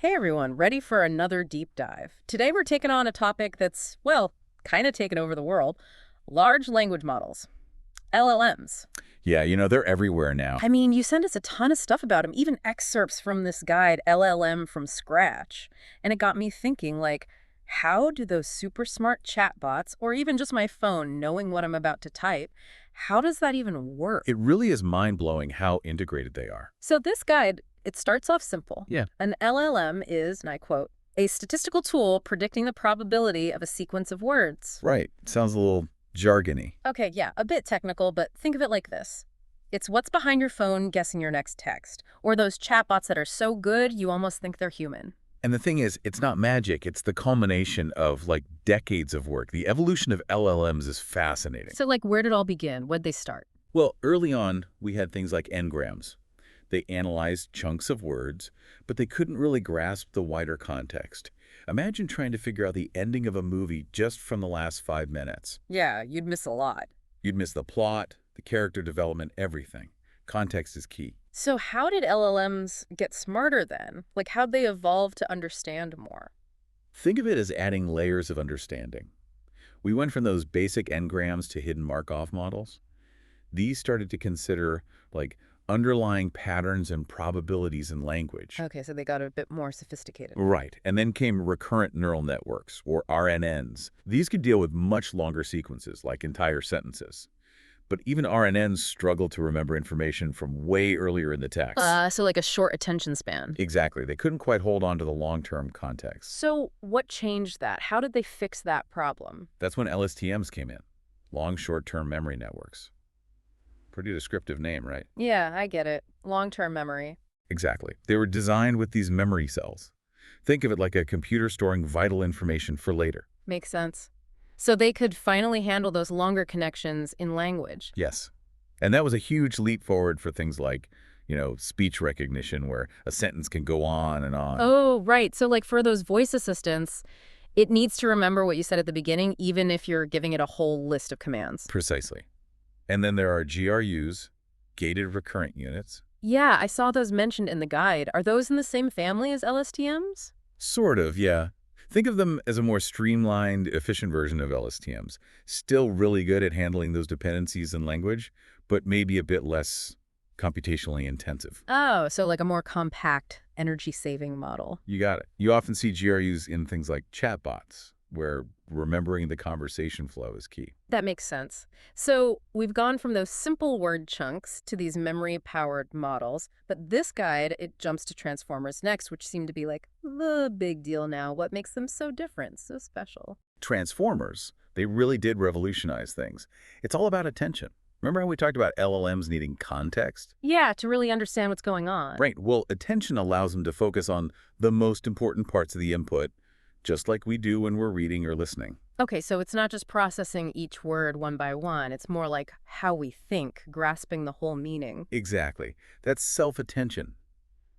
Hey everyone, ready for another deep dive. Today we're taking on a topic that's, well, kind of taken over the world. Large language models, LLMs. Yeah, they're everywhere now. I mean, you send us a ton of stuff about them, even excerpts from this guide, LLM from scratch. And it got me thinking, like, how do those super smart chatbots, or even just my phone knowing what I'm about to type, how does that even work? It really is mind-blowing how integrated they are. So this guide, it starts off simple. Yeah. An LLM is, and I quote, a statistical tool predicting the probability of a sequence of words. Right. Sounds a little jargony. Okay, yeah, a bit technical, but think of it like this. It's what's behind your phone guessing your next text, or those chatbots that are so good you almost think they're human. And the thing is, it's not magic. It's the culmination of, decades of work. The evolution of LLMs is fascinating. So, like, where did it all begin? Where'd they start? Well, early on, we had things like n-grams. They analyzed chunks of words, but they couldn't really grasp the wider context. Imagine trying to figure out the ending of a movie just from the last 5 minutes. Yeah, you'd miss a lot. You'd miss the plot, the character development, everything. Context is key. So how did LLMs get smarter then? Like, how'd they evolve to understand more? Think of it as adding layers of understanding. We went from those basic n-grams to hidden Markov models. These started to consider, underlying patterns and probabilities in language. Okay, so they got a bit more sophisticated. Right. And then came recurrent neural networks, or RNNs. These could deal with much longer sequences, like entire sentences. But even RNNs struggle to remember information from way earlier in the text. So like a short attention span. Exactly. They couldn't quite hold on to the long-term context. So what changed that? How did they fix that problem? That's when LSTMs came in. Long short-term memory networks. Pretty descriptive name, right? Yeah, I get it. Long-term memory. Exactly. They were designed with these memory cells. Think of it like a computer storing vital information for later. Makes sense. So they could finally handle those longer connections in language. Yes. And that was a huge leap forward for things like, speech recognition, where a sentence can go on and on. Oh, right. So like for those voice assistants, it needs to remember what you said at the beginning, even if you're giving it a whole list of commands. Precisely. And then there are GRUs, gated recurrent units. Yeah, I saw those mentioned in the guide. Are those in the same family as LSTMs? Sort of, yeah. Think of them as a more streamlined, efficient version of LSTMs. Still really good at handling those dependencies in language, but maybe a bit less computationally intensive. Oh, so like a more compact, energy-saving model. You got it. You often see GRUs in things like chatbots, where remembering the conversation flow is key. That makes sense. So we've gone from those simple word chunks to these memory-powered models, but this guide, it jumps to transformers next, which seem to be like the big deal now. What makes them so different, so special? Transformers, they really did revolutionize things. It's all about attention. Remember how we talked about LLMs needing context? Yeah, to really understand what's going on. Right. Well, attention allows them to focus on the most important parts of the input, just like we do when we're reading or listening. Okay, so it's not just processing each word one by one. It's more like how we think, grasping the whole meaning. Exactly. That's self-attention.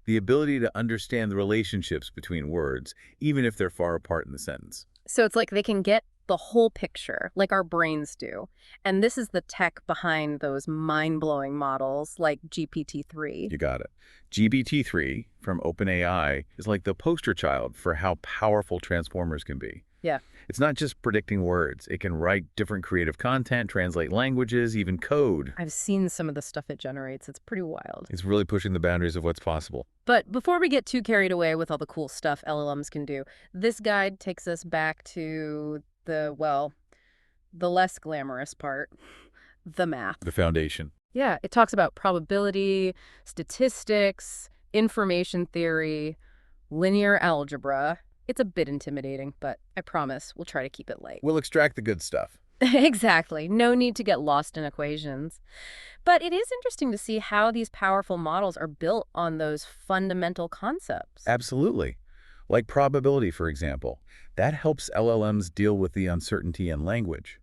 The ability to understand the relationships between words, even if they're far apart in the sentence. So it's like they can get the whole picture, like our brains do. And this is the tech behind those mind-blowing models like GPT-3. You got it. GPT-3 from OpenAI is like the poster child for how powerful transformers can be. Yeah. It's not just predicting words. It can write different creative content, translate languages, even code. I've seen some of the stuff it generates. It's pretty wild. It's really pushing the boundaries of what's possible. But before we get too carried away with all the cool stuff LLMs can do, this guide takes us back to the less glamorous part, the math. The foundation. Yeah, it talks about probability, statistics, information theory, linear algebra. It's a bit intimidating, but I promise we'll try to keep it light. We'll extract the good stuff. Exactly. No need to get lost in equations. But it is interesting to see how these powerful models are built on those fundamental concepts. Absolutely. Like probability, for example. That helps LLMs deal with the uncertainty in language.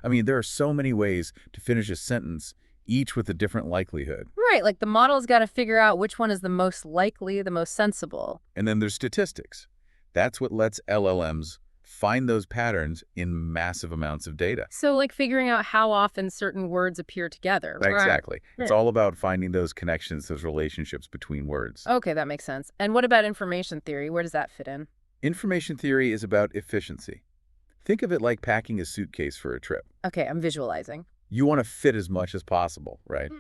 I mean, there are so many ways to finish a sentence, each with a different likelihood. Right, like the model's got to figure out which one is the most likely, the most sensible. And then there's statistics. That's what lets LLMs find those patterns in massive amounts of data. So like figuring out how often certain words appear together. Right. Right. Exactly. It's all about finding those connections, those relationships between words. Okay, that makes sense. And what about information theory? Where does that fit in? Information theory is about efficiency. Think of it like packing a suitcase for a trip. Okay, I'm visualizing. You want to fit as much as possible, right?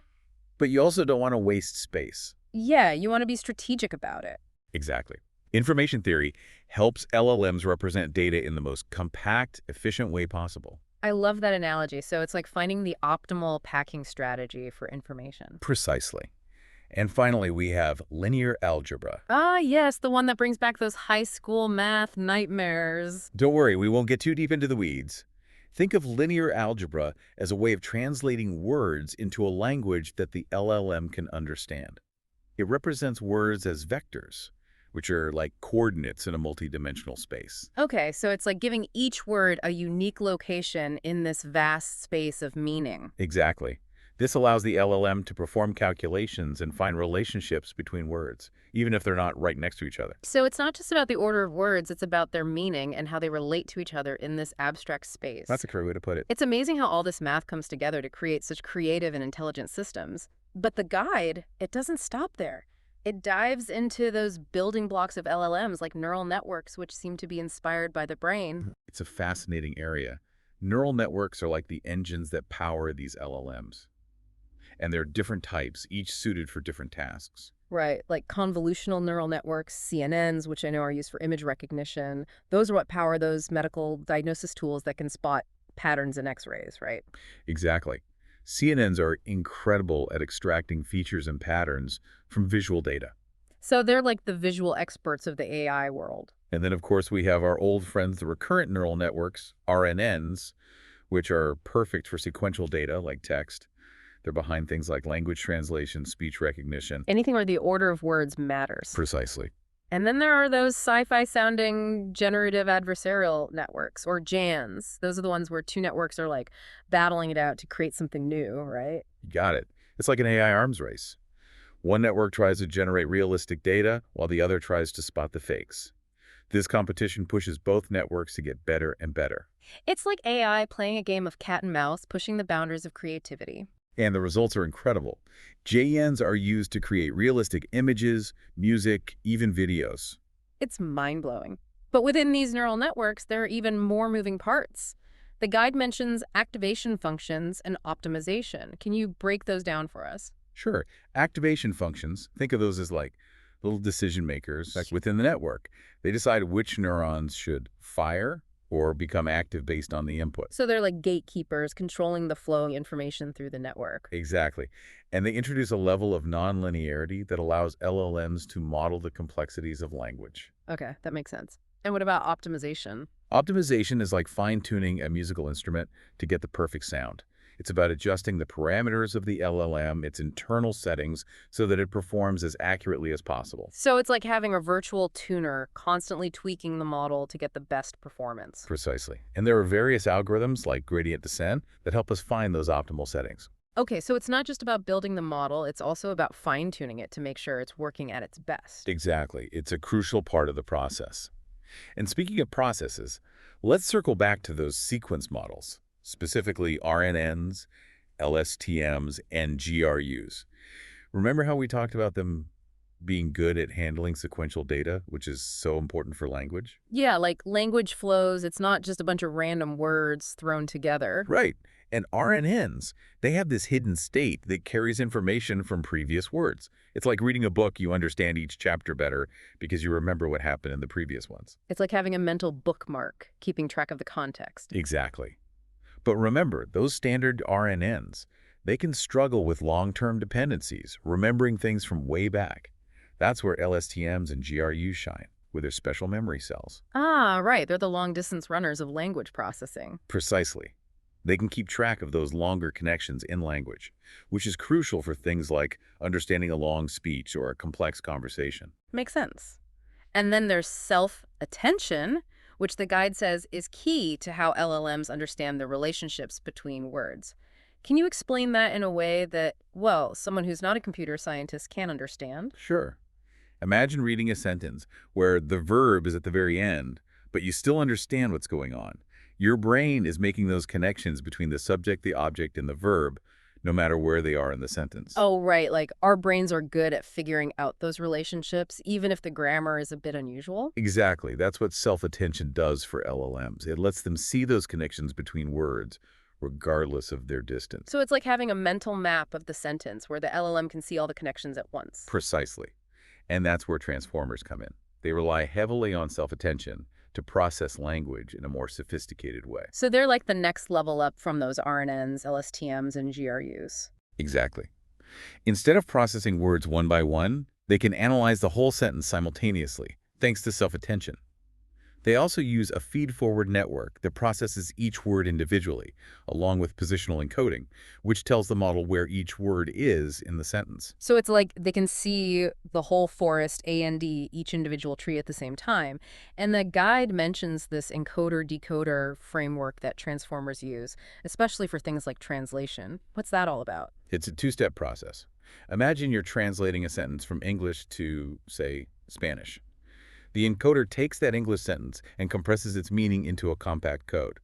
But you also don't want to waste space. Yeah, you want to be strategic about it. Exactly. Information theory helps LLMs represent data in the most compact, efficient way possible. I love that analogy. So it's like finding the optimal packing strategy for information. Precisely. And finally, we have linear algebra. Ah, yes, the one that brings back those high school math nightmares. Don't worry, we won't get too deep into the weeds. Think of linear algebra as a way of translating words into a language that the LLM can understand. It represents words as vectors, which are like coordinates in a multidimensional space. Okay, so it's like giving each word a unique location in this vast space of meaning. Exactly. This allows the LLM to perform calculations and find relationships between words, even if they're not right next to each other. So it's not just about the order of words, it's about their meaning and how they relate to each other in this abstract space. That's a great way to put it. It's amazing how all this math comes together to create such creative and intelligent systems. But the guide, it doesn't stop there. It dives into those building blocks of LLMs like neural networks, which seem to be inspired by the brain. It's a fascinating area. Neural networks are like the engines that power these LLMs. And they're different types, each suited for different tasks. Right, like convolutional neural networks, CNNs, which I know are used for image recognition. Those are what power those medical diagnosis tools that can spot patterns in X-rays, right? Exactly. CNNs are incredible at extracting features and patterns from visual data. So they're like the visual experts of the AI world. And then, of course, we have our old friends, the recurrent neural networks, RNNs, which are perfect for sequential data like text. They're behind things like language translation, speech recognition. Anything where the order of words matters. Precisely. And then there are those sci-fi sounding generative adversarial networks, or GANs. Those are the ones where two networks are like battling it out to create something new, right? You got it. It's like an AI arms race. One network tries to generate realistic data, while the other tries to spot the fakes. This competition pushes both networks to get better and better. It's like AI playing a game of cat and mouse, pushing the boundaries of creativity. And the results are incredible. JNs are used to create realistic images, music, even videos. It's mind-blowing. But within these neural networks, there are even more moving parts. The guide mentions activation functions and optimization. Can you break those down for us? Sure, activation functions, think of those as like little decision makers within the network. They decide which neurons should fire or become active based on the input. So they're like gatekeepers controlling the flow of information through the network. Exactly. And they introduce a level of nonlinearity that allows LLMs to model the complexities of language. Okay, that makes sense. And what about optimization? Optimization is like fine-tuning a musical instrument to get the perfect sound. It's about adjusting the parameters of the LLM, its internal settings, so that it performs as accurately as possible. So it's like having a virtual tuner constantly tweaking the model to get the best performance. Precisely. And there are various algorithms like gradient descent that help us find those optimal settings. Okay, so it's not just about building the model, it's also about fine-tuning it to make sure it's working at its best. Exactly. It's a crucial part of the process. And speaking of processes, let's circle back to those sequence models, specifically RNNs, LSTMs, and GRUs. Remember how we talked about them being good at handling sequential data, which is so important for language? Yeah, like language flows, it's not just a bunch of random words thrown together. Right. And RNNs, they have this hidden state that carries information from previous words. It's like reading a book, you understand each chapter better because you remember what happened in the previous ones. It's like having a mental bookmark, keeping track of the context. Exactly. But remember, those standard RNNs, they can struggle with long-term dependencies, remembering things from way back. That's where LSTMs and GRUs shine, with their special memory cells. Ah, right, they're the long-distance runners of language processing. Precisely. They can keep track of those longer connections in language, which is crucial for things like understanding a long speech or a complex conversation. Makes sense. And then there's self-attention, which the guide says is key to how LLMs understand the relationships between words. Can you explain that in a way that, well, someone who's not a computer scientist can understand? Sure. Imagine reading a sentence where the verb is at the very end, but you still understand what's going on. Your brain is making those connections between the subject, the object, and the verb, no matter where they are in the sentence. Oh, right. Like our brains are good at figuring out those relationships, even if the grammar is a bit unusual. Exactly. That's what self-attention does for LLMs. It lets them see those connections between words, regardless of their distance. So it's like having a mental map of the sentence where the LLM can see all the connections at once. Precisely. And that's where transformers come in. They rely heavily on self-attention to process language in a more sophisticated way. So they're like the next level up from those RNNs, LSTMs, and GRUs. Exactly. Instead of processing words one by one, they can analyze the whole sentence simultaneously, thanks to self-attention. They also use a feed-forward network that processes each word individually, along with positional encoding, which tells the model where each word is in the sentence. So it's like they can see the whole forest, and each individual tree at the same time. And the guide mentions this encoder-decoder framework that transformers use, especially for things like translation. What's that all about? It's a two-step process. Imagine you're translating a sentence from English to, say, Spanish. The encoder takes that English sentence and compresses its meaning into a compact code.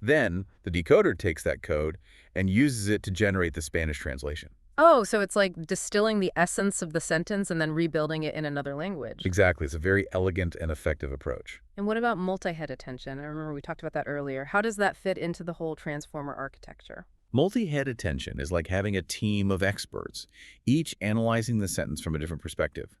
Then, the decoder takes that code and uses it to generate the Spanish translation. Oh, so it's like distilling the essence of the sentence and then rebuilding it in another language. Exactly. It's a very elegant and effective approach. And what about multi-head attention? I remember we talked about that earlier. How does that fit into the whole transformer architecture? Multi-head attention is like having a team of experts, each analyzing the sentence from a different perspective.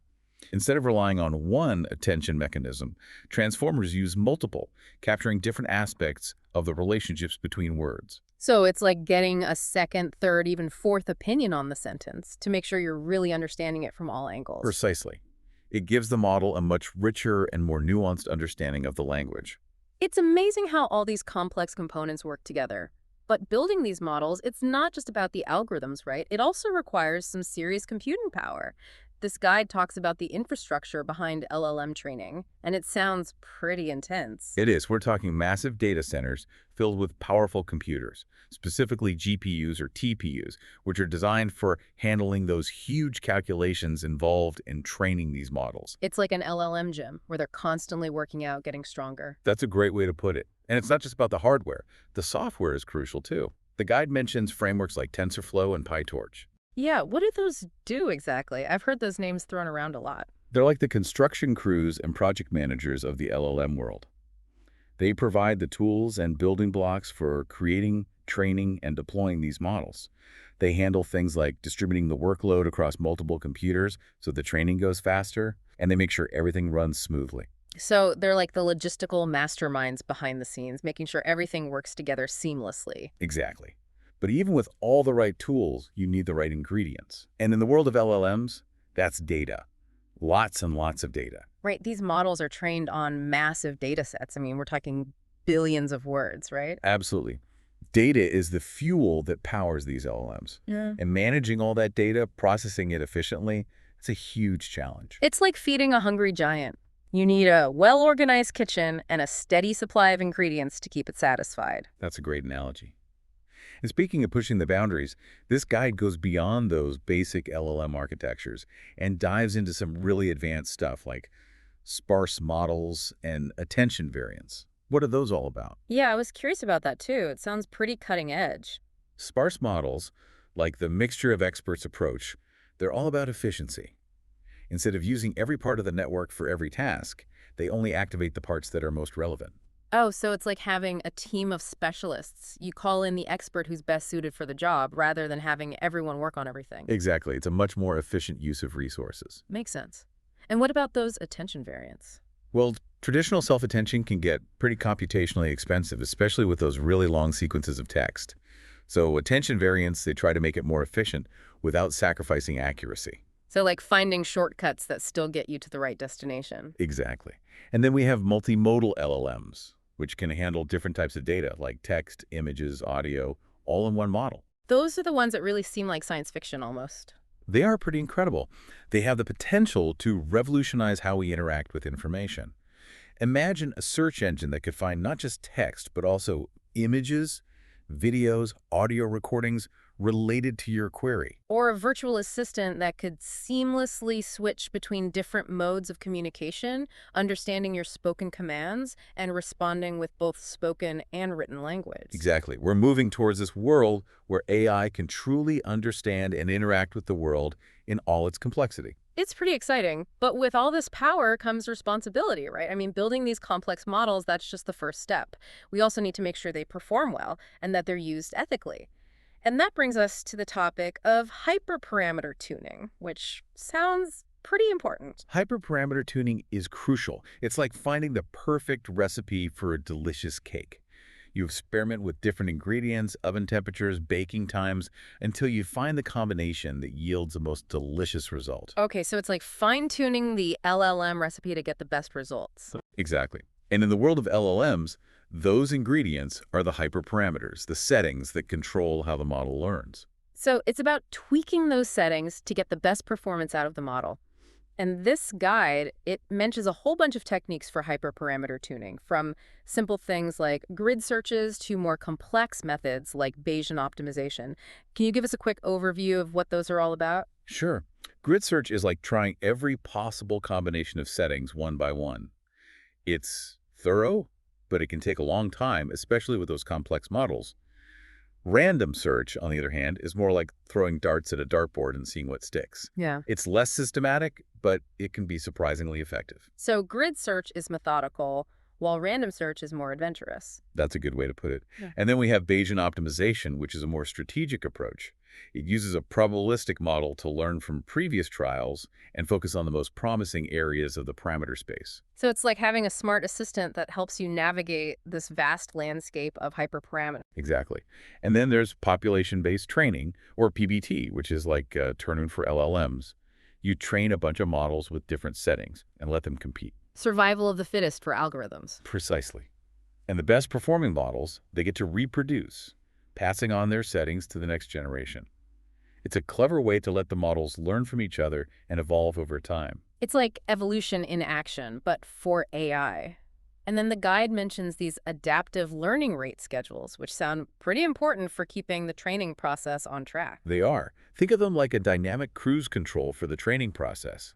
Instead of relying on one attention mechanism, transformers use multiple, capturing different aspects of the relationships between words. So it's like getting a second, third, even fourth opinion on the sentence to make sure you're really understanding it from all angles. Precisely. It gives the model a much richer and more nuanced understanding of the language. It's amazing how all these complex components work together. But building these models, it's not just about the algorithms, right? It also requires some serious computing power. This guide talks about the infrastructure behind LLM training, and it sounds pretty intense. It is. We're talking massive data centers filled with powerful computers, specifically GPUs or TPUs, which are designed for handling those huge calculations involved in training these models. It's like an LLM gym, where they're constantly working out, getting stronger. That's a great way to put it. And it's not just about the hardware. The software is crucial, too. The guide mentions frameworks like TensorFlow and PyTorch. Yeah, what do those do exactly? I've heard those names thrown around a lot. They're like the construction crews and project managers of the LLM world. They provide the tools and building blocks for creating, training, and deploying these models. They handle things like distributing the workload across multiple computers so the training goes faster, and they make sure everything runs smoothly. So they're like the logistical masterminds behind the scenes, making sure everything works together seamlessly. Exactly. But even with all the right tools, you need the right ingredients. And in the world of LLMs, that's data. Lots and lots of data. Right, these models are trained on massive data sets. I mean, we're talking billions of words, right? Absolutely. Data is the fuel that powers these LLMs. Yeah. And managing all that data, processing it efficiently, it's a huge challenge. It's like feeding a hungry giant. You need a well-organized kitchen and a steady supply of ingredients to keep it satisfied. That's a great analogy. And speaking of pushing the boundaries, this guide goes beyond those basic LLM architectures and dives into some really advanced stuff like sparse models and attention variants. What are those all about? Yeah, I was curious about that too. It sounds pretty cutting edge. Sparse models, like the mixture of experts approach, they're all about efficiency. Instead of using every part of the network for every task, they only activate the parts that are most relevant. Oh, so it's like having a team of specialists. You call in the expert who's best suited for the job rather than having everyone work on everything. Exactly. It's a much more efficient use of resources. Makes sense. And what about those attention variants? Well, traditional self-attention can get pretty computationally expensive, especially with those really long sequences of text. So attention variants, they try to make it more efficient without sacrificing accuracy. So like finding shortcuts that still get you to the right destination. Exactly. And then we have multimodal LLMs, which can handle different types of data like text, images, audio, all in one model. Those are the ones that really seem like science fiction almost. They are pretty incredible. They have the potential to revolutionize how we interact with information. Imagine a search engine that could find not just text, but also images, videos, audio recordings, related to your query. Or a virtual assistant that could seamlessly switch between different modes of communication, understanding your spoken commands, and responding with both spoken and written language. Exactly. We're moving towards this world where AI can truly understand and interact with the world in all its complexity. It's pretty exciting, but with all this power comes responsibility, right? I mean, building these complex models, that's just the first step. We also need to make sure they perform well and that they're used ethically. And that brings us to the topic of hyperparameter tuning, which sounds pretty important. Hyperparameter tuning is crucial. It's like finding the perfect recipe for a delicious cake. You experiment with different ingredients, oven temperatures, baking times, until you find the combination that yields the most delicious result. Okay, so it's like fine-tuning the LLM recipe to get the best results. Exactly. And in the world of LLMs, those ingredients are the hyperparameters, the settings that control how the model learns. So it's about tweaking those settings to get the best performance out of the model. And this guide, it mentions a whole bunch of techniques for hyperparameter tuning, from simple things like grid searches to more complex methods like Bayesian optimization. Can you give us a quick overview of what those are all about? Sure. Grid search is like trying every possible combination of settings one by one. It's thorough, but it can take a long time, especially with those complex models. Random search, on the other hand, is more like throwing darts at a dartboard and seeing what sticks. Yeah. It's less systematic, but it can be surprisingly effective. So grid search is methodical, while random search is more adventurous. That's a good way to put it. Yeah. And then we have Bayesian optimization, which is a more strategic approach. It uses a probabilistic model to learn from previous trials and focus on the most promising areas of the parameter space. So it's like having a smart assistant that helps you navigate this vast landscape of hyperparameters. Exactly. And then there's population-based training, or PBT, which is like Turn-in for LLMs. You train a bunch of models with different settings and let them compete. Survival of the fittest for algorithms. Precisely. And the best performing models, they get to reproduce, passing on their settings to the next generation. It's a clever way to let the models learn from each other and evolve over time. It's like evolution in action, but for AI. And then the guide mentions these adaptive learning rate schedules, which sound pretty important for keeping the training process on track. They are. Think of them like a dynamic cruise control for the training process.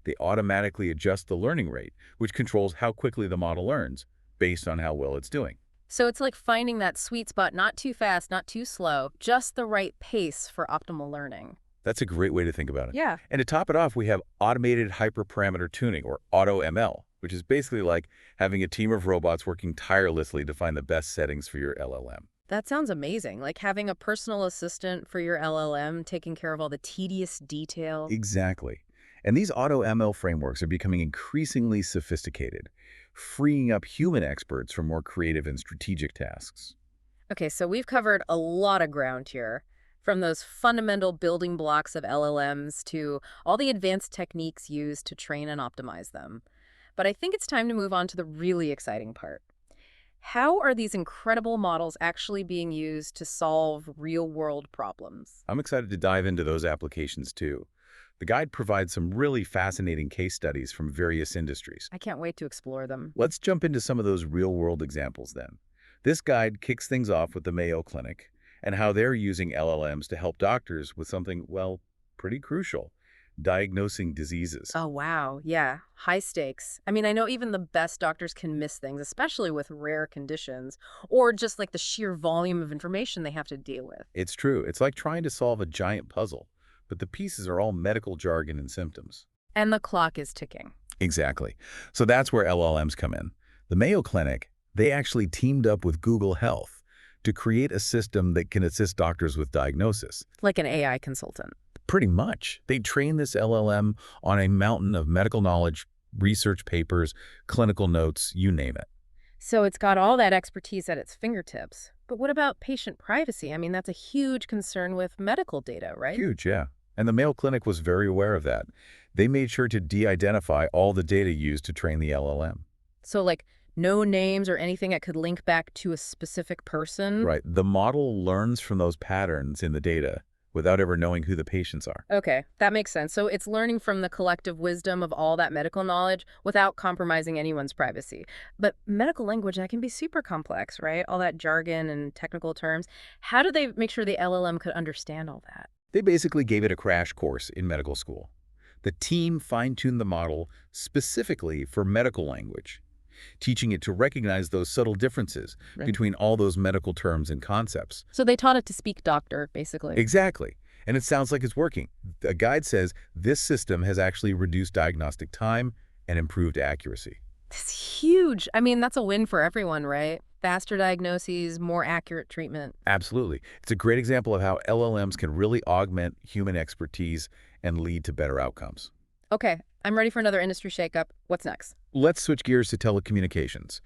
They automatically adjust the learning rate, which controls how quickly the model learns, based on how well it's doing. So it's like finding that sweet spot, not too fast, not too slow, just the right pace for optimal learning. That's a great way to think about it. Yeah. And to top it off, we have automated hyperparameter tuning, or AutoML, which is basically like having a team of robots working tirelessly to find the best settings for your LLM. That sounds amazing, like having a personal assistant for your LLM taking care of all the tedious detail. Exactly. And these AutoML frameworks are becoming increasingly sophisticated, freeing up human experts for more creative and strategic tasks. Okay, so we've covered a lot of ground here, from those fundamental building blocks of LLMs to all the advanced techniques used to train and optimize them. But I think it's time to move on to the really exciting part. How are these incredible models actually being used to solve real-world problems? I'm excited to dive into those applications too. The guide provides some really fascinating case studies from various industries. I can't wait to explore them. Let's jump into some of those real-world examples then. This guide kicks things off with the Mayo Clinic and how they're using LLMs to help doctors with something, well, pretty crucial: diagnosing diseases. Oh, wow. Yeah. High stakes. I mean, I know even the best doctors can miss things, especially with rare conditions, or just like the sheer volume of information they have to deal with. It's true. It's like trying to solve a giant puzzle, but the pieces are all medical jargon and symptoms. And the clock is ticking. Exactly. So that's where LLMs come in. The Mayo Clinic, they actually teamed up with Google Health to create a system that can assist doctors with diagnosis. Like an AI consultant. Pretty much. They train this LLM on a mountain of medical knowledge, research papers, clinical notes, you name it. So it's got all that expertise at its fingertips. But what about patient privacy? I mean, that's a huge concern with medical data, right? Huge, yeah. And the Mayo Clinic was very aware of that. They made sure to de-identify all the data used to train the LLM. So like no names or anything that could link back to a specific person? Right. The model learns from those patterns in the data without ever knowing who the patients are. Okay, that makes sense. So it's learning from the collective wisdom of all that medical knowledge without compromising anyone's privacy. But medical language, that can be super complex, right? All that jargon and technical terms. How do they make sure the LLM could understand all that? They basically gave it a crash course in medical school. The team fine-tuned the model specifically for medical language, teaching it to recognize those subtle differences Right. between all those medical terms and concepts. So they taught it to speak doctor, basically. Exactly. And it sounds like it's working. A guide says this system has actually reduced diagnostic time and improved accuracy. That's huge. I mean, that's a win for everyone, right? Faster diagnoses, more accurate treatment. Absolutely. It's a great example of how LLMs can really augment human expertise and lead to better outcomes. Okay, I'm ready for another industry shakeup. What's next? Let's switch gears to telecommunications.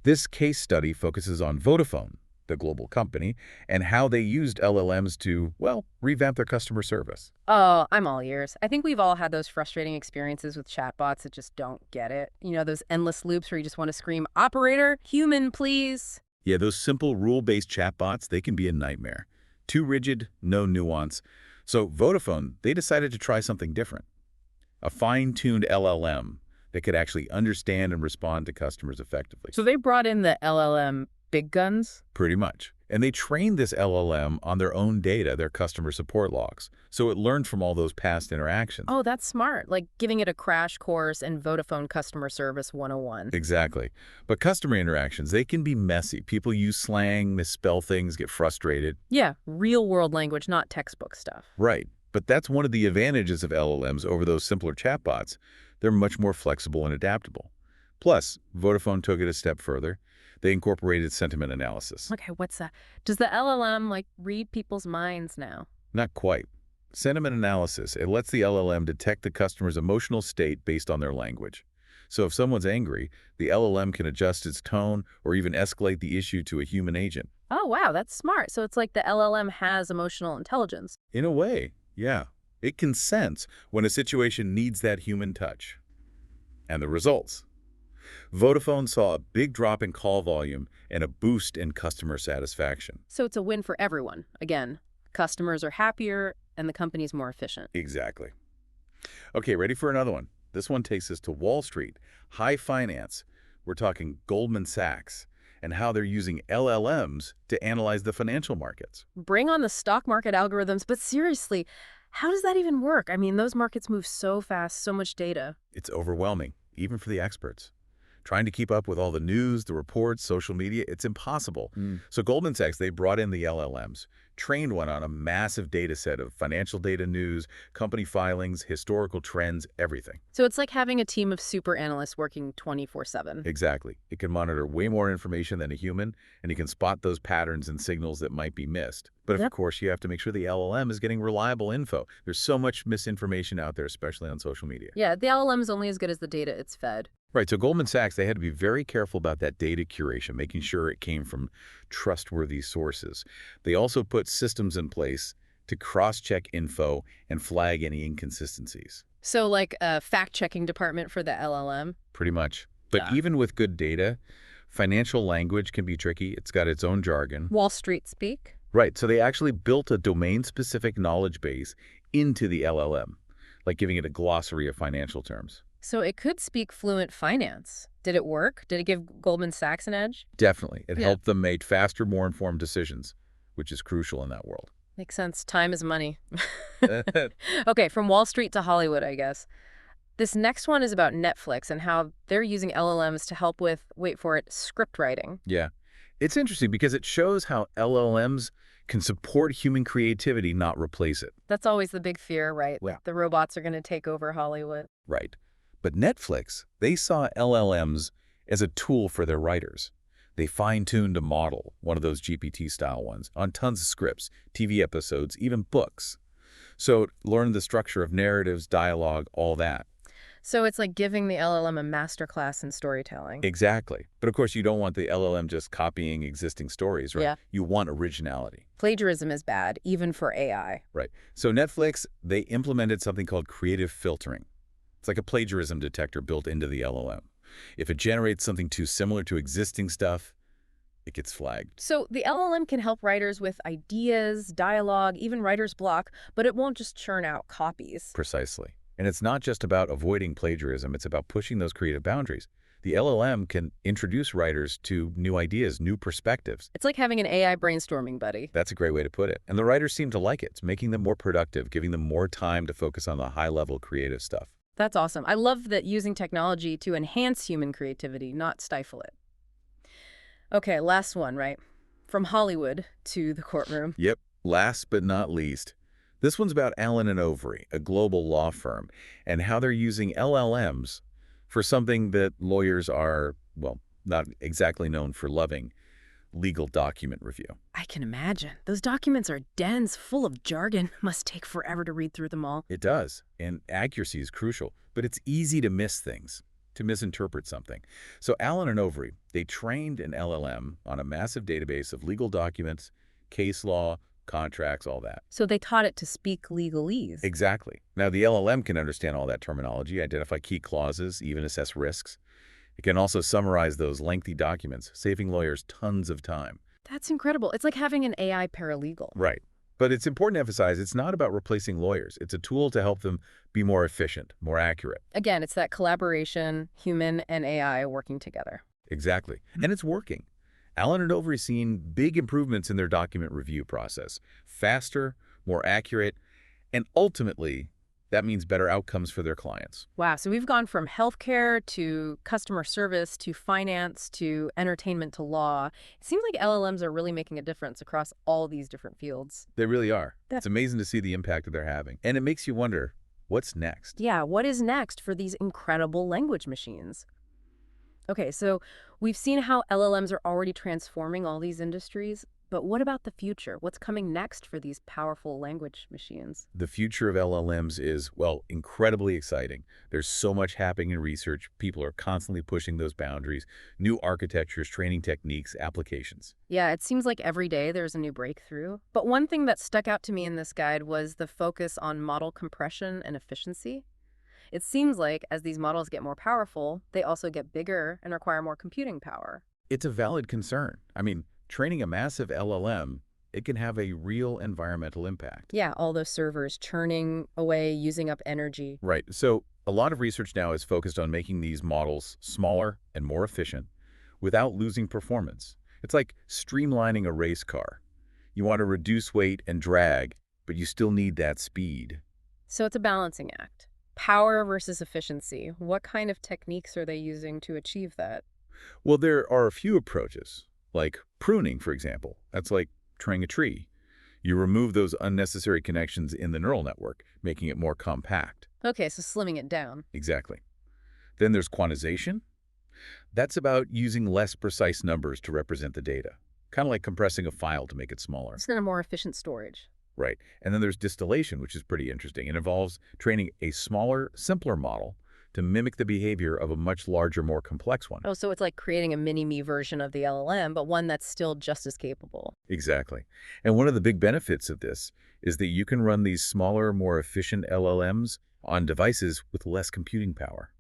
This case study focuses on Vodafone, the global company, and how they used LLMs to, well, revamp their customer service. Oh, I'm all ears. I think we've all had those frustrating experiences with chatbots that just don't get it. You know, those endless loops where you just want to scream, operator, human, please. Yeah, those simple rule-based chatbots, they can be a nightmare. Too rigid, no nuance. So Vodafone, they decided to try something different. A fine-tuned LLM that could actually understand and respond to customers effectively. So they brought in the LLM big guns? Pretty much. And they trained this LLM on their own data, their customer support logs. So it learned from all those past interactions. Oh, that's smart. Like giving it a crash course in Vodafone Customer Service 101. Exactly. But customer interactions, they can be messy. People use slang, misspell things, get frustrated. Yeah, real world language, not textbook stuff. Right. But that's one of the advantages of LLMs over those simpler chatbots. They're much more flexible and adaptable. Plus, Vodafone took it a step further. They incorporated sentiment analysis. Okay, what's that? Does the LLM like read people's minds now? Not quite. Sentiment analysis, it lets the LLM detect the customer's emotional state based on their language. So if someone's angry, the LLM can adjust its tone or even escalate the issue to a human agent. Oh, wow, that's smart. So it's like the LLM has emotional intelligence. In a way, yeah. It can sense when a situation needs that human touch. And the results. Vodafone saw a big drop in call volume and a boost in customer satisfaction. So it's a win for everyone. Again, customers are happier and the company's more efficient. Exactly. Okay, ready for another one? This one takes us to Wall Street, high finance. We're talking Goldman Sachs and how they're using LLMs to analyze the financial markets. Bring on the stock market algorithms, but seriously, how does that even work? I mean, those markets move so fast, so much data. It's overwhelming, even for the experts. Trying to keep up with all the news, the reports, social media, it's impossible. So Goldman Sachs, they brought in the LLMs, trained one on a massive data set of financial data news, company filings, historical trends, everything. So it's like having a team of super analysts working 24/7. Exactly. It can monitor way more information than a human, and it can spot those patterns and signals that might be missed. But of Yep. course, you have to make sure the LLM is getting reliable info. There's so much misinformation out there, especially on social media. Yeah, the LLM is only as good as the data it's fed. Right, so Goldman Sachs, they had to be very careful about that data curation, making sure it came from trustworthy sources. They also put systems in place to cross-check info and flag any inconsistencies. So like a fact-checking department for the LLM. Pretty much. But Yeah. even with good data, financial language can be tricky. It's got its own jargon. Wall Street speak. Right, so they actually built a domain-specific knowledge base into the LLM, like giving it a glossary of financial terms. So it could speak fluent finance. Did it work? Did it give Goldman Sachs an edge? Definitely. It Yeah. helped them make faster, more informed decisions, which is crucial in that world. Makes sense. Time is money. Okay, from Wall Street to Hollywood, I guess. This next one is about Netflix and how they're using LLMs to help with, wait for it, script writing. Yeah. It's interesting because it shows how LLMs can support human creativity, not replace it. That's always the big fear, right? Yeah. The robots are going to take over Hollywood. Right. But Netflix, they saw LLMs as a tool for their writers. They fine-tuned a model, one of those GPT-style ones, on tons of scripts, TV episodes, even books. So it learned the structure of narratives, dialogue, all that. So it's like giving the LLM a masterclass in storytelling. Exactly. But of course, you don't want the LLM just copying existing stories, right? Yeah. You want originality. Plagiarism is bad, even for AI. Right. So Netflix, they implemented something called creative filtering. It's like a plagiarism detector built into the LLM. If it generates something too similar to existing stuff, it gets flagged. So the LLM can help writers with ideas, dialogue, even writer's block, but it won't just churn out copies. Precisely. And it's not just about avoiding plagiarism, it's about pushing those creative boundaries. The LLM can introduce writers to new ideas, new perspectives. It's like having an AI brainstorming buddy. That's a great way to put it. And the writers seem to like it. It's making them more productive, giving them more time to focus on the high-level creative stuff. That's awesome. I love that using technology to enhance human creativity, not stifle it. Okay, last one, right? From Hollywood to the courtroom. Yep. Last but not least, this one's about Allen and Overy, a global law firm, and how they're using LLMs for something that lawyers are, well, not exactly known for loving, legal document review. I can imagine. Those documents are dense, full of jargon. Must take forever to read through them all. It does, and accuracy is crucial, but it's easy to miss things, to misinterpret something. So Allen and Overy, they trained an LLM on a massive database of legal documents, case law, contracts, all that. So they taught it to speak legalese. Exactly. Now, the LLM can understand all that terminology, identify key clauses, even assess risks. It can also summarize those lengthy documents, saving lawyers tons of time. That's incredible. It's like having an AI paralegal. Right. But it's important to emphasize it's not about replacing lawyers. It's a tool to help them be more efficient, more accurate. Again, it's that collaboration, human and AI working together. Exactly. And it's working. Allen and Overy seen big improvements in their document review process. Faster, more accurate, and ultimately, that means better outcomes for their clients. Wow, so we've gone from healthcare to customer service to finance to entertainment to law. It seems like LLMs are really making a difference across all these different fields. They really are. It's amazing to see the impact that they're having. And it makes you wonder, what's next? Yeah, what is next for these incredible language machines? Okay, so we've seen how LLMs are already transforming all these industries, but what about the future? What's coming next for these powerful language machines? The future of LLMs is, well, incredibly exciting. There's so much happening in research. People are constantly pushing those boundaries, new architectures, training techniques, applications. Yeah, it seems like every day there's a new breakthrough. But one thing that stuck out to me in this guide was the focus on model compression and efficiency. It seems like as these models get more powerful, they also get bigger and require more computing power. It's a valid concern. I mean, training a massive LLM, it can have a real environmental impact. Yeah, all those servers churning away, using up energy. Right. So a lot of research now is focused on making these models smaller and more efficient without losing performance. It's like streamlining a race car. You want to reduce weight and drag, but you still need that speed. So it's a balancing act. Power versus efficiency. What kind of techniques are they using to achieve that? Well, there are a few approaches, like pruning, for example. That's like trimming a tree. You remove those unnecessary connections in the neural network, making it more compact. Okay, so slimming it down. Exactly. Then there's quantization. That's about using less precise numbers to represent the data, kind of like compressing a file to make it smaller. It's then a more efficient storage. Right. And then there's distillation, which is pretty interesting. It involves training a smaller, simpler model to mimic the behavior of a much larger, more complex one. Oh, so it's like creating a mini-me version of the LLM, but one that's still just as capable. Exactly. And one of the big benefits of this is that you can run these smaller, more efficient LLMs on devices with less computing power,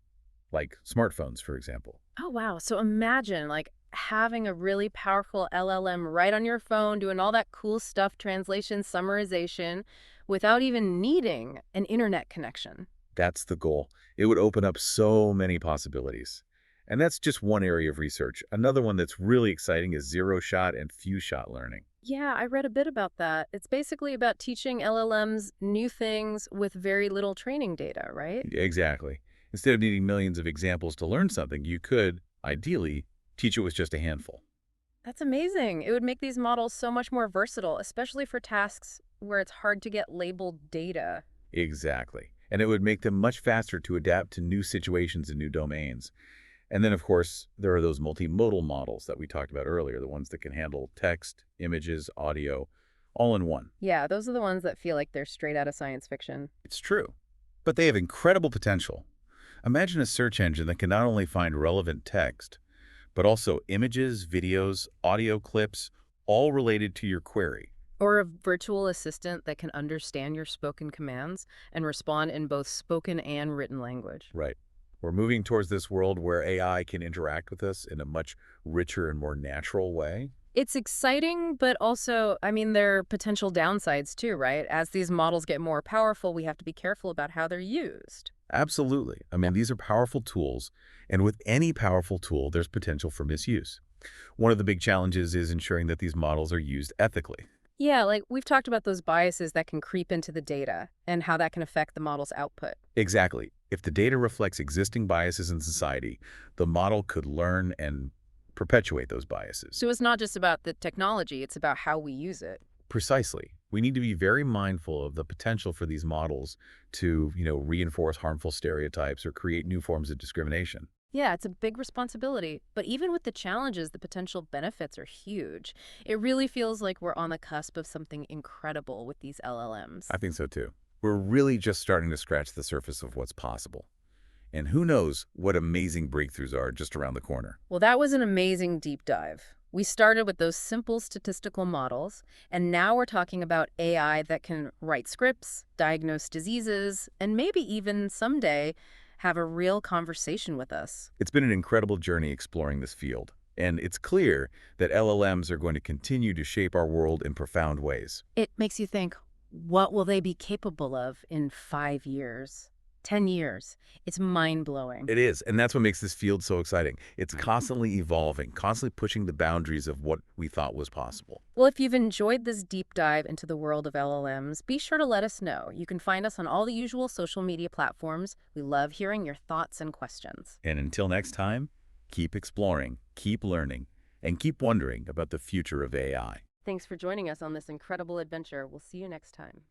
like smartphones, for example. Oh, wow. So imagine like having a really powerful LLM right on your phone, doing all that cool stuff, translation, summarization, without even needing an internet connection. That's the goal. It would open up so many possibilities. And that's just one area of research. Another one that's really exciting is zero-shot and few-shot learning. Yeah, I read a bit about that. It's basically about teaching LLMs new things with very little training data, right? Exactly. Instead of needing millions of examples to learn something, you could, ideally, teach it with just a handful. That's amazing. It would make these models so much more versatile, especially for tasks where it's hard to get labeled data. Exactly. And it would make them much faster to adapt to new situations and new domains. And then, of course, there are those multimodal models that we talked about earlier, the ones that can handle text, images, audio, all in one. Yeah, those are the ones that feel like they're straight out of science fiction. It's true. But they have incredible potential. Imagine a search engine that can not only find relevant text, but also images, videos, audio clips, all related to your query. Or a virtual assistant that can understand your spoken commands and respond in both spoken and written language. Right. We're moving towards this world where AI can interact with us in a much richer and more natural way. It's exciting, but also, I mean, there are potential downsides too, right? As these models get more powerful, we have to be careful about how they're used. Absolutely. I mean, these are powerful tools, and with any powerful tool, there's potential for misuse. One of the big challenges is ensuring that these models are used ethically. Yeah, like we've talked about those biases that can creep into the data and how that can affect the model's output. Exactly. If the data reflects existing biases in society, the model could learn and perpetuate those biases. So it's not just about the technology, it's about how we use it. Precisely. We need to be very mindful of the potential for these models to, reinforce harmful stereotypes or create new forms of discrimination. Yeah, it's a big responsibility. But even with the challenges, the potential benefits are huge. It really feels like we're on the cusp of something incredible with these LLMs. I think so too. We're really just starting to scratch the surface of what's possible. And who knows what amazing breakthroughs are just around the corner. Well, that was an amazing deep dive. We started with those simple statistical models, and now we're talking about AI that can write scripts, diagnose diseases, and maybe even someday have a real conversation with us. It's been an incredible journey exploring this field, and it's clear that LLMs are going to continue to shape our world in profound ways. It makes you think, what will they be capable of in 5 years, 10 years? It's mind-blowing. It is, and that's what makes this field so exciting. It's constantly evolving, constantly pushing the boundaries of what we thought was possible. Well, if you've enjoyed this deep dive into the world of LLMs, be sure to let us know. You can find us on all the usual social media platforms. We love hearing your thoughts and questions. And until next time, keep exploring, keep learning, and keep wondering about the future of AI. Thanks for joining us on this incredible adventure. We'll see you next time.